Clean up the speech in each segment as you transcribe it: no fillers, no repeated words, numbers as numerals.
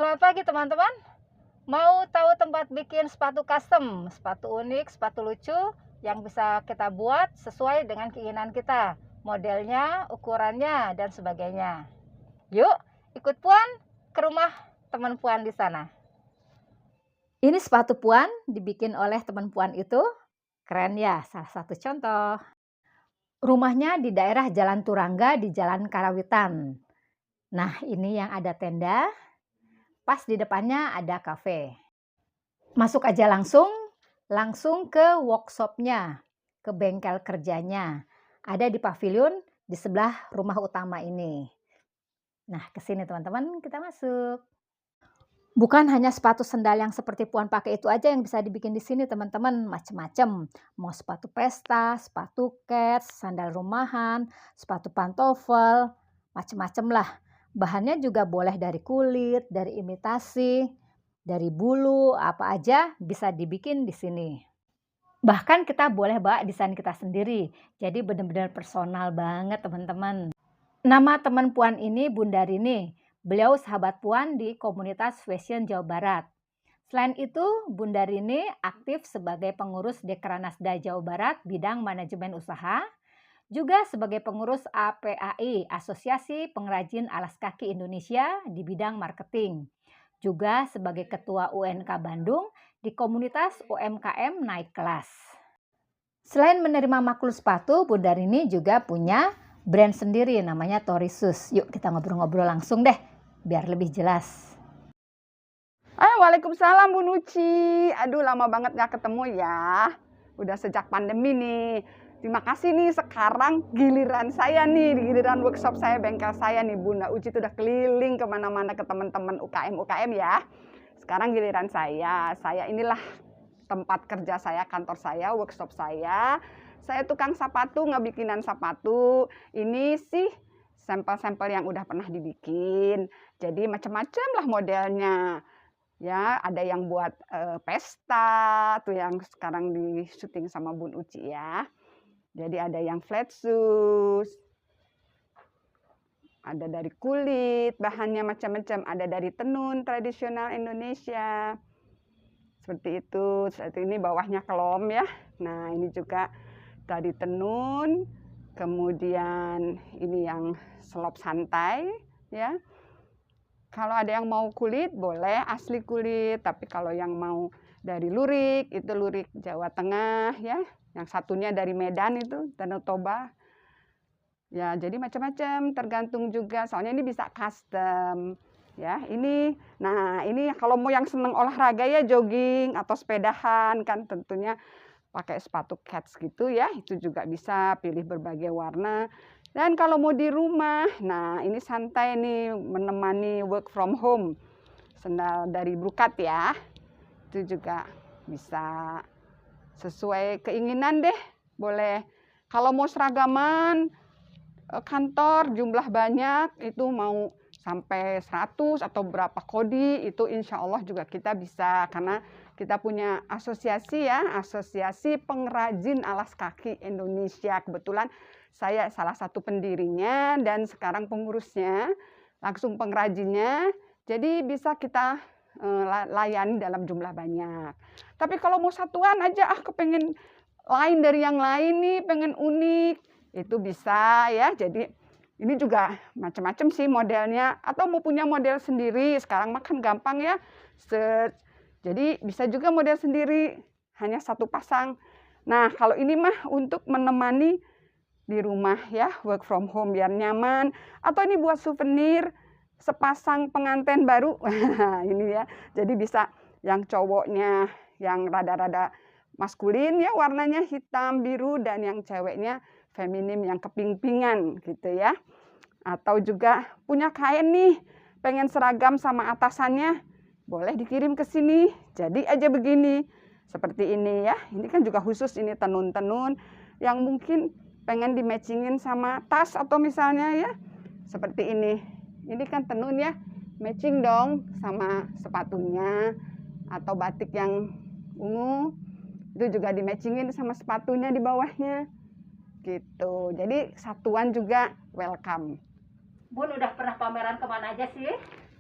Selamat pagi teman-teman. Mau tahu tempat bikin sepatu custom, sepatu unik, sepatu lucu yang bisa kita buat sesuai dengan keinginan kita, modelnya, ukurannya, dan sebagainya. Yuk, ikut Puan ke rumah teman Puan di sana. Ini sepatu Puan dibikin oleh teman Puan itu. Keren ya, salah satu contoh. Rumahnya di daerah Jalan Turangga di Jalan Karawitan. Nah, ini yang ada tenda. Pas di depannya ada kafe. Masuk aja langsung ke workshopnya, ke bengkel kerjanya. Ada di pavilion di sebelah rumah utama ini. Nah, ke sini teman-teman, kita masuk. Bukan hanya sepatu sendal yang seperti Puan pakai itu aja yang bisa dibikin di sini teman-teman, macam-macam. Mau sepatu pesta, sepatu kets, sandal rumahan, sepatu pantofel, macam-macam lah. Bahannya juga boleh dari kulit, dari imitasi, dari bulu, apa aja bisa dibikin di sini. Bahkan kita boleh bawa desain kita sendiri. Jadi benar-benar personal banget teman-teman. Nama teman Puan ini Bunda Rini. Beliau sahabat Puan di komunitas fashion Jawa Barat. Selain itu, Bunda Rini aktif sebagai pengurus Dekranasda Jawa Barat bidang manajemen usaha, juga sebagai pengurus APAI, Asosiasi Pengrajin Alas Kaki Indonesia di bidang marketing. Juga sebagai ketua UNK Bandung di komunitas UMKM naik kelas. Selain menerima makul sepatu, Bunda Rini juga punya brand sendiri namanya Torisus. Yuk kita ngobrol-ngobrol langsung deh, biar lebih jelas. Waalaikumsalam Bu Nuci. Aduh lama banget gak ketemu ya. Udah sejak pandemi nih. Terima kasih nih, sekarang giliran saya nih, giliran workshop saya, bengkel saya nih. Bunda Uci tuh udah keliling kemana-mana ke teman-teman UKM ya. Sekarang giliran saya inilah tempat kerja saya, kantor saya, workshop saya. Saya tukang sepatu, ngebikinan sepatu. Ini sih sampel-sampel yang udah pernah dibikin. Jadi macam-macam lah modelnya. Ya, ada yang buat pesta, tuh yang sekarang di syuting sama Bun Uci ya. Jadi ada yang flat shoes, ada dari kulit, bahannya macam-macam, ada dari tenun tradisional Indonesia. Seperti itu. Seperti ini bawahnya kelom ya. Nah, ini juga dari tenun. Kemudian ini yang selop santai ya. Kalau ada yang mau kulit, boleh asli kulit. Tapi kalau yang mau dari lurik, itu lurik Jawa Tengah ya. Yang satunya dari Medan itu, Danau Toba. Ya, jadi macam-macam, tergantung juga. Soalnya ini bisa custom. Ya, ini. Nah, ini kalau mau yang seneng olahraga ya jogging atau sepedahan kan tentunya pakai sepatu kets gitu ya. Itu juga bisa pilih berbagai warna. Dan kalau mau di rumah, nah ini santai nih menemani work from home. Sendal dari Brukat ya. Itu juga bisa sesuai keinginan deh. Boleh. Kalau mau seragaman kantor jumlah banyak, itu mau sampai 100 atau berapa kodi, itu insya Allah juga kita bisa. Karena kita punya asosiasi ya, Asosiasi Pengrajin Alas Kaki Indonesia. Kebetulan saya salah satu pendirinya dan sekarang pengurusnya, langsung pengrajinnya. Jadi bisa kita layani dalam jumlah banyak. Tapi kalau mau satuan aja, kepengen lain dari yang lain nih, pengen unik, itu bisa ya. Jadi ini juga macam-macam sih modelnya. Atau mau punya model sendiri, sekarang makan gampang ya. Jadi bisa juga model sendiri, hanya satu pasang. Nah kalau ini mah untuk menemani di rumah ya, work from home biar nyaman. Atau ini buat souvenir, sepasang pengantin baru. Ini ya, jadi bisa yang cowoknya yang rada-rada maskulin ya, warnanya hitam, biru, dan yang ceweknya feminim yang keping-pingan gitu ya. Atau juga punya kain nih, pengen seragam sama atasannya, boleh dikirim ke sini. Jadi aja begini, seperti ini ya. Ini kan juga khusus, ini tenun-tenun yang mungkin pengen di-matchingin sama tas atau misalnya ya, seperti ini. Ini kan tenun ya, matching dong sama sepatunya. Atau batik yang ungu, itu juga di-matchingin sama sepatunya di bawahnya. Gitu. Jadi satuan juga welcome. Bun udah pernah pameran kemana aja sih?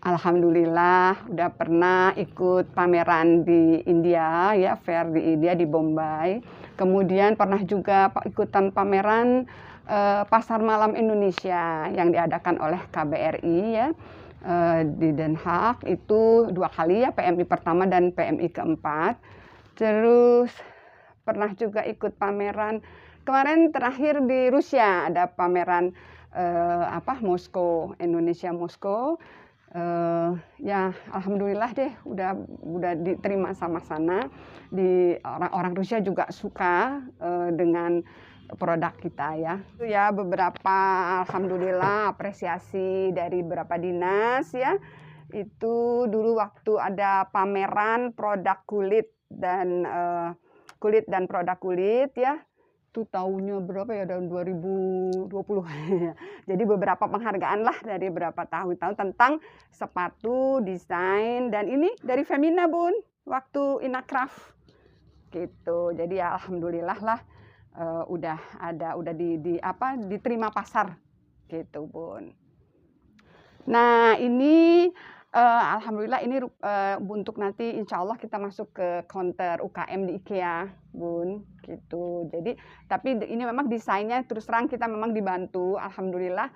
Alhamdulillah udah pernah ikut pameran di India ya, fair di India di Bombay. Kemudian pernah juga ikutan pameran Pasar Malam Indonesia yang diadakan oleh KBRI ya di Den Haag. Itu 2 kali ya, PMI pertama dan PMI keempat. Terus pernah juga ikut pameran kemarin terakhir di Rusia, ada pameran Moskow, Indonesia Moskow. Ya alhamdulillah deh udah diterima sama sana. Di orang Rusia juga suka dengan produk kita ya. Itu ya beberapa alhamdulillah apresiasi dari beberapa dinas ya. Itu dulu waktu ada pameran produk kulit dan produk kulit ya. Itu tahunnya berapa ya, tahun 2020. Jadi beberapa penghargaan lah dari beberapa tahun tentang sepatu, desain, dan ini dari Femina Bun, waktu Inacraft gitu. Jadi ya alhamdulillah lah udah diterima pasar gitu Bun. Nah ini alhamdulillah ini untuk nanti insya Allah kita masuk ke counter UKM di IKEA Bun gitu. Jadi tapi ini memang desainnya terus terang kita memang dibantu alhamdulillah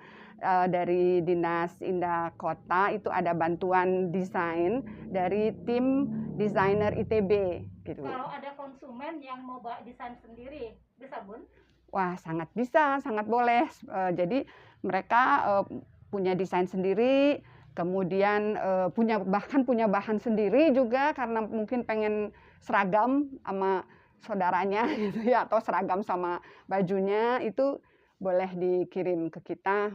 dari Dinas Indah Kota itu ada bantuan desain dari tim desainer ITB gitu. Kalau ada konsumen yang mau bawa desain sendiri bisa Bun? Wah sangat bisa, sangat boleh. Jadi mereka punya desain sendiri. Kemudian punya bahan sendiri juga karena mungkin pengen seragam sama saudaranya gitu ya, atau seragam sama bajunya, itu boleh dikirim ke kita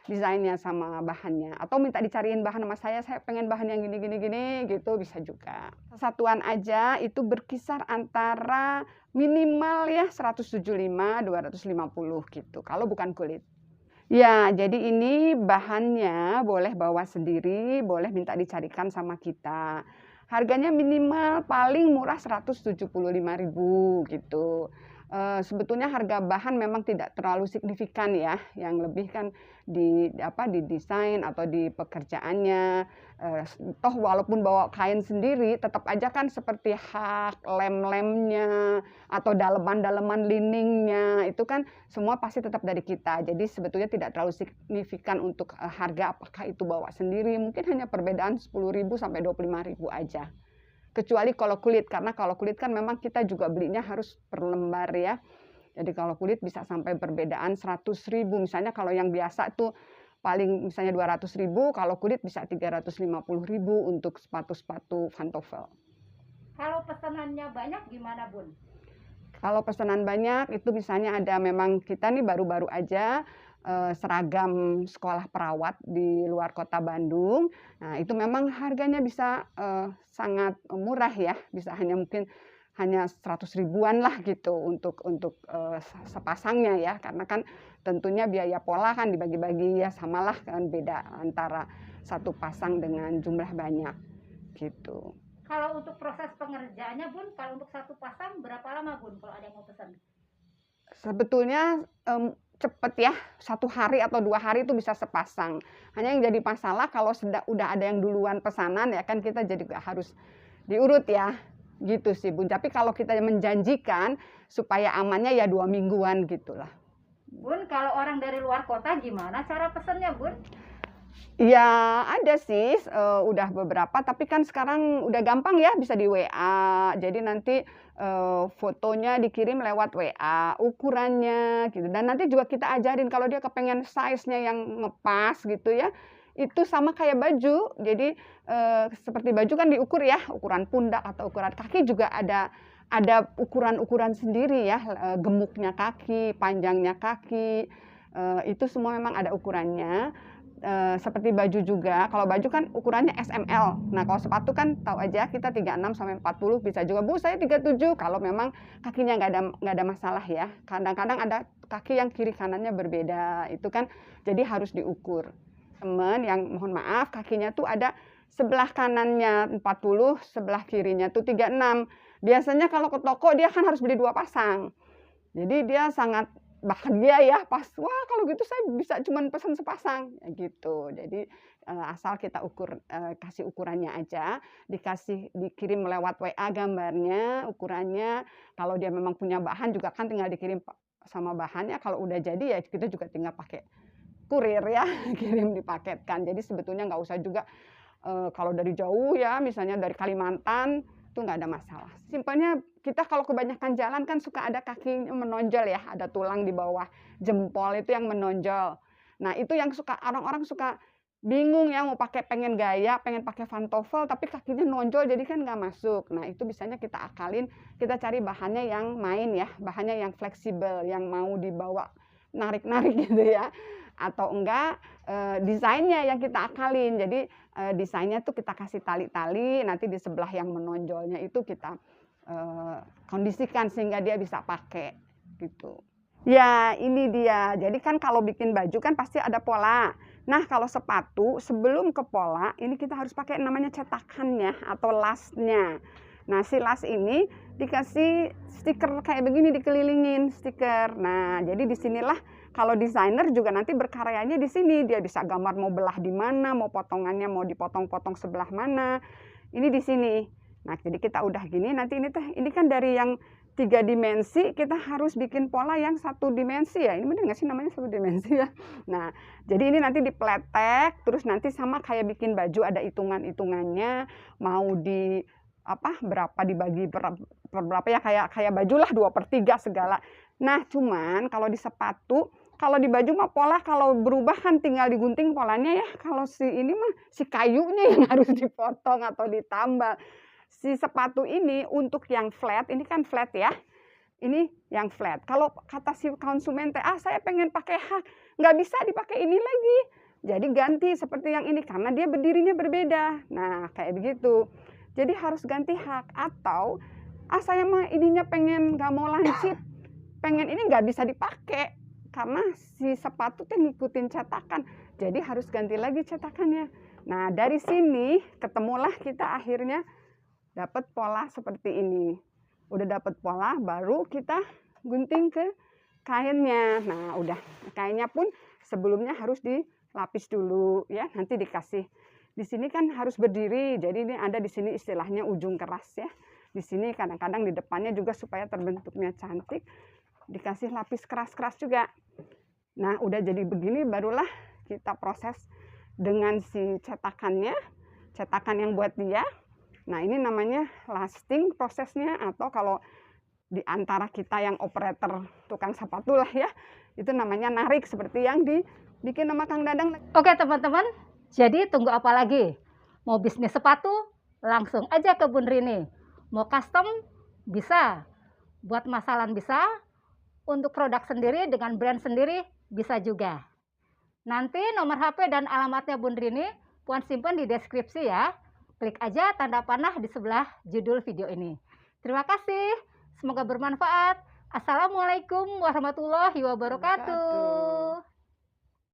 desainnya sama bahannya, atau minta dicariin bahan sama saya pengen bahan yang gini gitu bisa juga. Satuan aja itu berkisar antara minimal ya 175 250 gitu kalau bukan kulit. Ya, jadi ini bahannya boleh bawa sendiri, boleh minta dicarikan sama kita. Harganya minimal paling murah 175.000 gitu. Sebetulnya harga bahan memang tidak terlalu signifikan ya, yang lebih kan di desain atau di pekerjaannya. Toh walaupun bawa kain sendiri, tetap aja kan seperti hak lem-lemnya atau daleman-daleman liningnya itu kan semua pasti tetap dari kita. Jadi sebetulnya tidak terlalu signifikan untuk harga apakah itu bawa sendiri, mungkin hanya perbedaan 10.000 sampai 25.000 aja. Kecuali kalau kulit, karena kalau kulit kan memang kita juga belinya harus per lembar ya. Jadi kalau kulit bisa sampai perbedaan 100.000, misalnya kalau yang biasa tuh paling misalnya 200.000, kalau kulit bisa 350.000 untuk sepatu-sepatu pantofel. Kalau pesanannya banyak gimana Bun? Kalau pesanan banyak itu misalnya ada memang kita nih baru-baru aja seragam sekolah perawat di luar kota Bandung. Nah, itu memang harganya bisa sangat murah ya, bisa mungkin hanya 100 ribuan lah gitu untuk sepasangnya ya, karena kan tentunya biaya pola kan dibagi-bagi ya, samalah kan beda antara satu pasang dengan jumlah banyak gitu. Kalau untuk proses pengerjaannya Bun, kalau untuk satu pasang berapa lama Bun kalau ada yang mau pesan? Sebetulnya cepet ya, 1 hari atau 2 hari itu bisa sepasang. Hanya yang jadi masalah kalau udah ada yang duluan pesanan ya kan kita jadi harus diurut ya, gitu sih Bun. Tapi kalau kita menjanjikan supaya amannya ya 2 mingguan gitulah. Bun, kalau orang dari luar kota gimana cara pesannya Bun? Ya ada sih, udah beberapa, tapi kan sekarang udah gampang ya, bisa di WA. Jadi nanti fotonya dikirim lewat WA, ukurannya gitu. Dan nanti juga kita ajarin kalau dia kepengen size-nya yang ngepas gitu ya, itu sama kayak baju. Jadi seperti baju kan diukur ya, ukuran pundak atau ukuran kaki juga ada ukuran-ukuran sendiri ya, gemuknya kaki, panjangnya kaki, itu semua memang ada ukurannya. Seperti baju juga, kalau baju kan ukurannya SML. Nah kalau sepatu kan tahu aja kita 36 sampai 40, bisa juga Bu saya 37 kalau memang kakinya nggak ada masalah ya. Kadang-kadang ada kaki yang kiri kanannya berbeda, itu kan jadi harus diukur. Temen yang mohon maaf kakinya tuh ada sebelah kanannya 40, sebelah kirinya tuh 36. Biasanya kalau ke toko dia kan harus beli 2 pasang. Jadi dia sangat bahagia ya pas, wah kalau gitu saya bisa cuman pesan sepasang ya gitu. Jadi asal kita kasih ukurannya aja, dikirim lewat WA gambarnya, ukurannya. Kalau dia memang punya bahan juga kan tinggal dikirim sama bahannya. Kalau udah jadi ya kita juga tinggal pakai kurir ya, kirim dipaketkan. Jadi sebetulnya nggak usah juga kalau dari jauh ya, misalnya dari Kalimantan itu nggak ada masalah. Simpelnya kita kalau kebanyakan jalan kan suka ada kakinya menonjol ya, ada tulang di bawah jempol itu yang menonjol. Nah itu yang orang-orang suka bingung ya, mau pengen gaya, pengen pakai pantofel tapi kakinya nonjol jadi kan nggak masuk. Nah itu bisanya kita akalin, kita cari bahannya yang main ya, bahannya yang fleksibel, yang mau dibawa narik-narik gitu ya. Atau enggak desainnya yang kita akalin. Jadi desainnya tuh kita kasih tali-tali, nanti di sebelah yang menonjolnya itu kita kondisikan sehingga dia bisa pakai gitu. Ya ini dia, jadi kan kalau bikin baju kan pasti ada pola. Nah kalau sepatu sebelum ke pola ini kita harus pakai namanya cetakannya atau lasnya. Nah si las ini dikasih stiker kayak begini, dikelilingin stiker. Nah jadi disinilah kalau desainer juga nanti berkaryanya di sini, dia bisa gambar mau belah di mana, mau potongannya mau dipotong-potong sebelah mana. Ini di sini. Nah jadi kita udah gini, nanti ini kan dari yang 3 dimensi kita harus bikin pola yang 1 dimensi ya. Ini benar nggak sih namanya 1 dimensi ya? Nah, jadi ini nanti dipletek, terus nanti sama kayak bikin baju ada hitungan-hitungannya, mau di berapa dibagi berapa ya, kayak bajulah 2/3 segala. Nah, cuman kalau di sepatu, kalau di baju mah pola kalau berubah kan tinggal digunting polanya ya. Kalau ini mah si kayunya yang harus dipotong atau ditambal. Si sepatu ini untuk yang flat, ini kan flat ya, ini yang flat. Kalau kata si konsumen saya pengen pakai hak, nggak bisa dipakai ini lagi. Jadi ganti seperti yang ini, karena dia berdirinya berbeda. Nah, kayak begitu. Jadi harus ganti hak. Atau, saya mah ininya pengen nggak mau lancip, pengen ini nggak bisa dipakai. Karena si sepatu tuh ngikutin cetakan. Jadi harus ganti lagi cetakannya. Nah, dari sini ketemulah kita akhirnya dapat pola seperti ini. Udah dapat pola, baru kita gunting ke kainnya. Nah, udah kainnya pun sebelumnya harus dilapis dulu ya. Nanti dikasih. Di sini kan harus berdiri. Jadi ini ada di sini istilahnya ujung keras ya. Di sini kadang-kadang di depannya juga supaya terbentuknya cantik, dikasih lapis keras-keras juga. Nah, udah jadi begini barulah kita proses dengan si cetakannya, cetakan yang buat dia. Nah ini namanya lasting prosesnya, atau kalau di antara kita yang operator tukang sepatu lah ya, itu namanya narik seperti yang dibikin sama Kang Dadang. Oke teman-teman, jadi tunggu apa lagi? Mau bisnis sepatu? Langsung aja ke Bun Rini. Mau custom? Bisa. Buat masalan bisa. Untuk produk sendiri dengan brand sendiri bisa juga. Nanti nomor HP dan alamatnya Bun Rini Puan simpan di deskripsi ya. Klik aja tanda panah di sebelah judul video ini. Terima kasih. Semoga bermanfaat. Assalamualaikum warahmatullahi wabarakatuh.